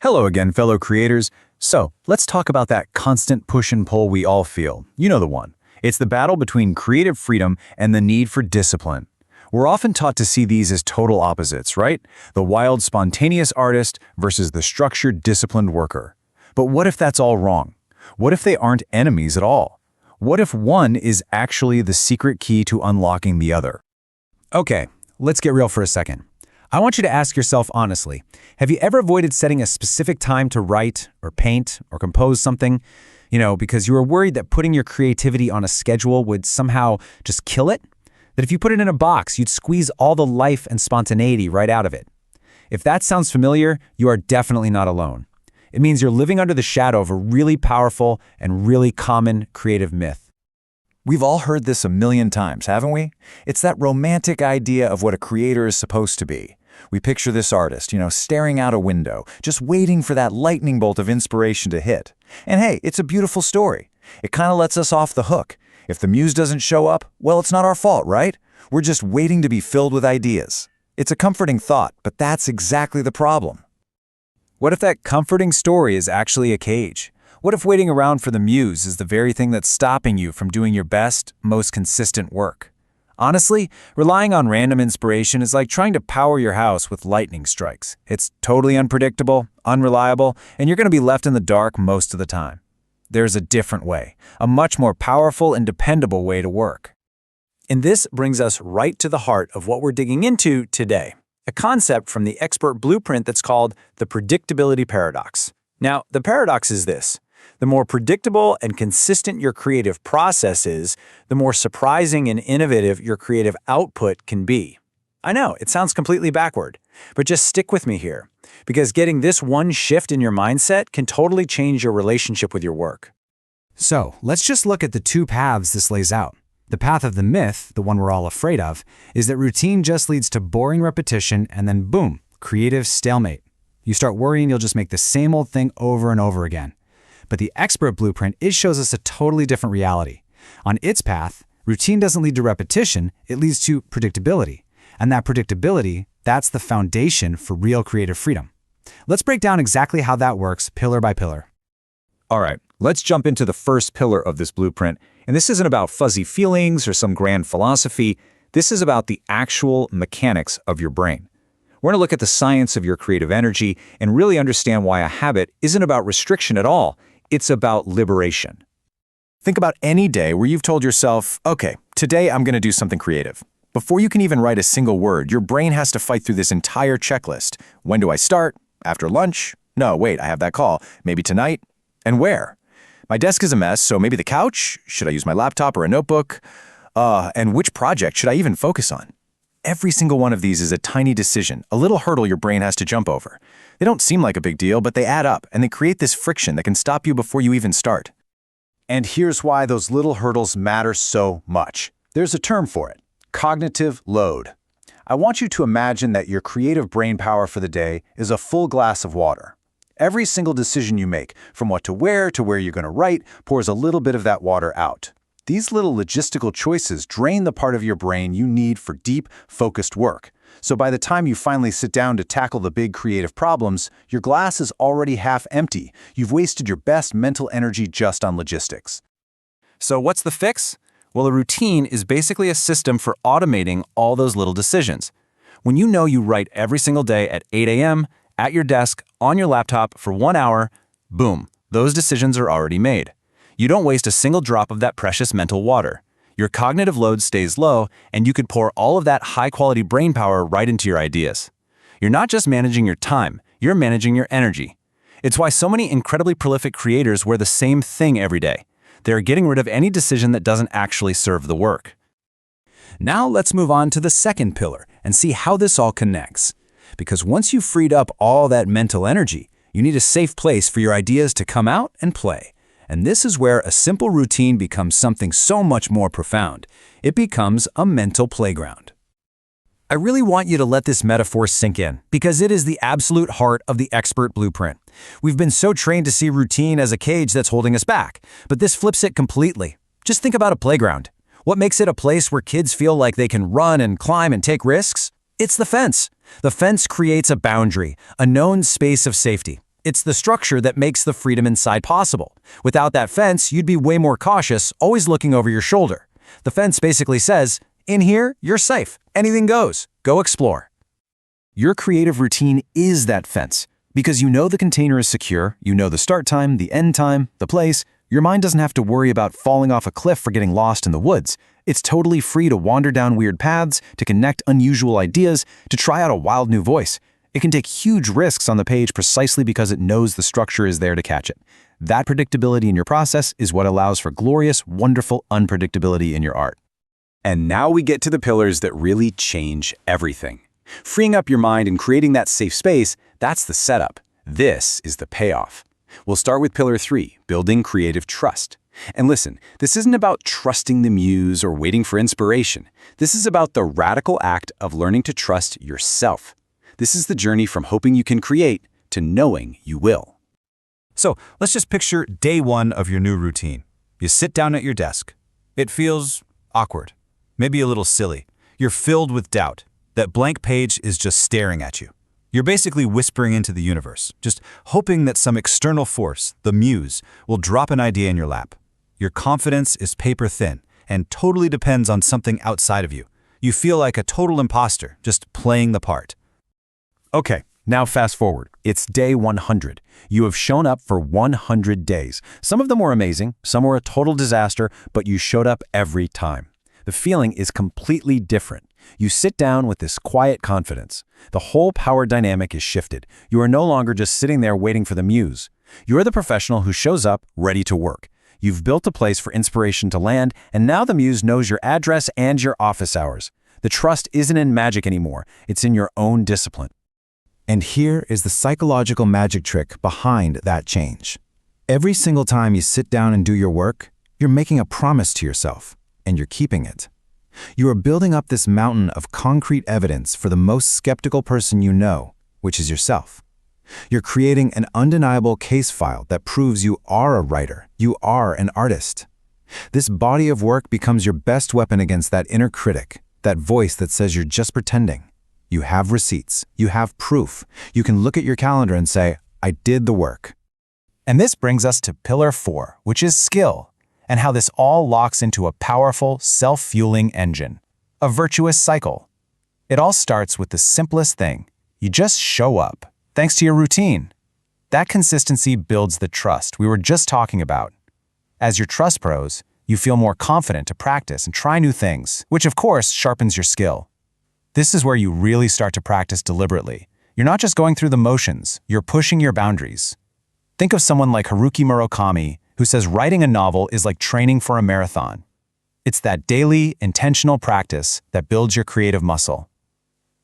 Hello again, fellow creators. So, let's talk about that constant push and pull we all feel. You know the one. It's the battle between creative freedom and the need for discipline. We're often taught to see these as total opposites, right? The wild, spontaneous artist versus the structured, disciplined worker. But what if that's all wrong? What if they aren't enemies at all? What if one is actually the secret key to unlocking the other? Okay, let's get real for a second. I want you to ask yourself honestly, have you ever avoided setting a specific time to write or paint or compose something? Because you were worried that putting your creativity on a schedule would somehow just kill it? That if you put it in a box, you'd squeeze all the life and spontaneity right out of it? If that sounds familiar, you are definitely not alone. It means you're living under the shadow of a really powerful and really common creative myth. We've all heard this a million times, haven't we? It's that romantic idea of what a creator is supposed to be. We picture this artist, staring out a window, just waiting for that lightning bolt of inspiration to hit. And hey, it's a beautiful story. It kind of lets us off the hook. If the muse doesn't show up, well, it's not our fault, right? We're just waiting to be filled with ideas. It's a comforting thought, but that's exactly the problem. What if that comforting story is actually a cage? What if waiting around for the muse is the very thing that's stopping you from doing your best, most consistent work? Honestly, relying on random inspiration is like trying to power your house with lightning strikes. It's totally unpredictable, unreliable, and you're going to be left in the dark most of the time. There's a different way, a much more powerful and dependable way to work. And this brings us right to the heart of what we're digging into today, a concept from the expert blueprint that's called the predictability paradox. Now, the paradox is this. The more predictable and consistent your creative process is, the more surprising and innovative your creative output can be. I know, it sounds completely backward, but just stick with me here, because getting this one shift in your mindset can totally change your relationship with your work. So, let's just look at the two paths this lays out. The path of the myth, the one we're all afraid of, is that routine just leads to boring repetition and then boom, creative stalemate. You start worrying you'll just make the same old thing over and over again. But the expert blueprint, it shows us a totally different reality. On its path, routine doesn't lead to repetition, it leads to predictability. And that predictability, that's the foundation for real creative freedom. Let's break down exactly how that works pillar by pillar. All right, let's jump into the first pillar of this blueprint. And this isn't about fuzzy feelings or some grand philosophy. This is about the actual mechanics of your brain. We're going to look at the science of your creative energy and really understand why a habit isn't about restriction at all. It's about liberation. Think about any day where you've told yourself, okay, today I'm going to do something creative. Before you can even write a single word, your brain has to fight through this entire checklist. When do I start? After lunch? No, wait, I have that call. Maybe tonight? And where? My desk is a mess, so maybe the couch? Should I use my laptop or a notebook? And which project should I even focus on? Every single one of these is a tiny decision, a little hurdle your brain has to jump over. They don't seem like a big deal, but they add up, and they create this friction that can stop you before you even start. And here's why those little hurdles matter so much. There's a term for it: cognitive load. I want you to imagine that your creative brain power for the day is a full glass of water. Every single decision you make, from what to wear to where you're going to write, pours a little bit of that water out. These little logistical choices drain the part of your brain you need for deep, focused work. So by the time you finally sit down to tackle the big creative problems, your glass is already half empty. You've wasted your best mental energy just on logistics. So what's the fix? Well, a routine is basically a system for automating all those little decisions. When you know you write every single day at 8 a.m., at your desk, on your laptop for 1 hour, boom, those decisions are already made. You don't waste a single drop of that precious mental water. Your cognitive load stays low, and you could pour all of that high-quality brain power right into your ideas. You're not just managing your time, you're managing your energy. It's why so many incredibly prolific creators wear the same thing every day. They're getting rid of any decision that doesn't actually serve the work. Now let's move on to the second pillar and see how this all connects. Because once you've freed up all that mental energy, you need a safe place for your ideas to come out and play. And this is where a simple routine becomes something so much more profound. It becomes a mental playground. I really want you to let this metaphor sink in, because it is the absolute heart of the expert blueprint. We've been so trained to see routine as a cage that's holding us back, but this flips it completely. Just think about a playground. What makes it a place where kids feel like they can run and climb and take risks? It's the fence. The fence creates a boundary, a known space of safety. It's the structure that makes the freedom inside possible. Without that fence, you'd be way more cautious, always looking over your shoulder. The fence basically says, in here, you're safe. Anything goes. Go explore. Your creative routine is that fence. Because you know the container is secure, you know the start time, the end time, the place, your mind doesn't have to worry about falling off a cliff or getting lost in the woods. It's totally free to wander down weird paths, to connect unusual ideas, to try out a wild new voice. It can take huge risks on the page precisely because it knows the structure is there to catch it. That predictability in your process is what allows for glorious, wonderful unpredictability in your art. And now we get to the pillars that really change everything. Freeing up your mind and creating that safe space, that's the setup. This is the payoff. We'll start with pillar 3, building creative trust. And listen, this isn't about trusting the muse or waiting for inspiration. This is about the radical act of learning to trust yourself. This is the journey from hoping you can create to knowing you will. So let's just picture day 1 of your new routine. You sit down at your desk. It feels awkward, maybe a little silly. You're filled with doubt. That blank page is just staring at you. You're basically whispering into the universe, just hoping that some external force, the muse, will drop an idea in your lap. Your confidence is paper thin and totally depends on something outside of you. You feel like a total imposter, just playing the part. Okay, now fast forward. It's day 100. You have shown up for 100 days. Some of them were amazing, some were a total disaster, but you showed up every time. The feeling is completely different. You sit down with this quiet confidence. The whole power dynamic is shifted. You are no longer just sitting there waiting for the muse. You're the professional who shows up, ready to work. You've built a place for inspiration to land, and now the muse knows your address and your office hours. The trust isn't in magic anymore. It's in your own discipline. And here is the psychological magic trick behind that change. Every single time you sit down and do your work, you're making a promise to yourself, and you're keeping it. You are building up this mountain of concrete evidence for the most skeptical person you know, which is yourself. You're creating an undeniable case file that proves you are a writer, you are an artist. This body of work becomes your best weapon against that inner critic, that voice that says you're just pretending. You have receipts, you have proof. You can look at your calendar and say, I did the work. And this brings us to pillar 4, which is skill, and how this all locks into a powerful, self-fueling engine, a virtuous cycle. It all starts with the simplest thing. You just show up, thanks to your routine. That consistency builds the trust we were just talking about. As your trust grows, you feel more confident to practice and try new things, which of course sharpens your skill. This is where you really start to practice deliberately. You're not just going through the motions, you're pushing your boundaries. Think of someone like Haruki Murakami, who says writing a novel is like training for a marathon. It's that daily, intentional practice that builds your creative muscle.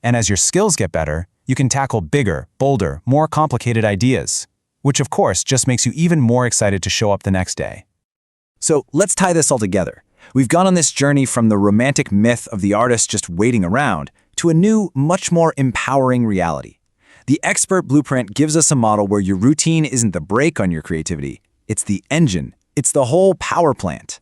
And as your skills get better, you can tackle bigger, bolder, more complicated ideas, which of course just makes you even more excited to show up the next day. So let's tie this all together. We've gone on this journey from the romantic myth of the artist just waiting around to a new, much more empowering reality. The Expert Blueprint gives us a model where your routine isn't the brake on your creativity, it's the engine, it's the whole power plant.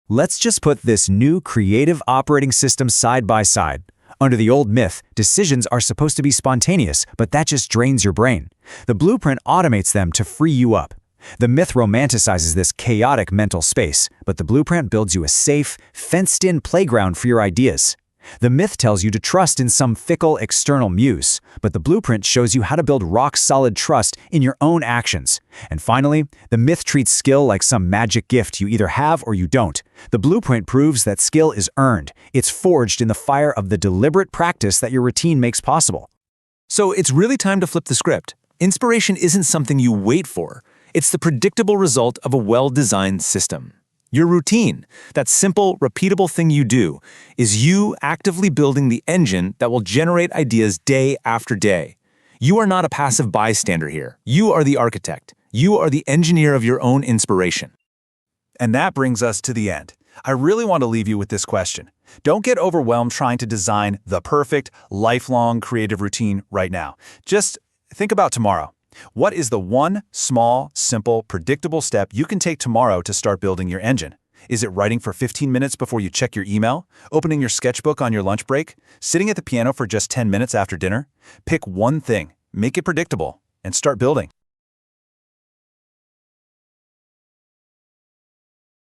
Let's just put this new creative operating system side by side. Under the old myth, decisions are supposed to be spontaneous, but that just drains your brain. The Blueprint automates them to free you up. The myth romanticizes this chaotic mental space, but the Blueprint builds you a safe, fenced-in playground for your ideas. The myth tells you to trust in some fickle external muse, but the Blueprint shows you how to build rock-solid trust in your own actions. And finally, the myth treats skill like some magic gift you either have or you don't. The Blueprint proves that skill is earned. It's forged in the fire of the deliberate practice that your routine makes possible. So it's really time to flip the script. Inspiration isn't something you wait for. It's the predictable result of a well-designed system. Your routine, that simple, repeatable thing you do, is you actively building the engine that will generate ideas day after day. You are not a passive bystander here. You are the architect. You are the engineer of your own inspiration. And that brings us to the end. I really want to leave you with this question. Don't get overwhelmed trying to design the perfect, lifelong creative routine right now. Just think about tomorrow. What is the one small, simple, predictable step you can take tomorrow to start building your engine? Is it writing for 15 minutes before you check your email? Opening your sketchbook on your lunch break? Sitting at the piano for just 10 minutes after dinner? Pick one thing, make it predictable, and start building.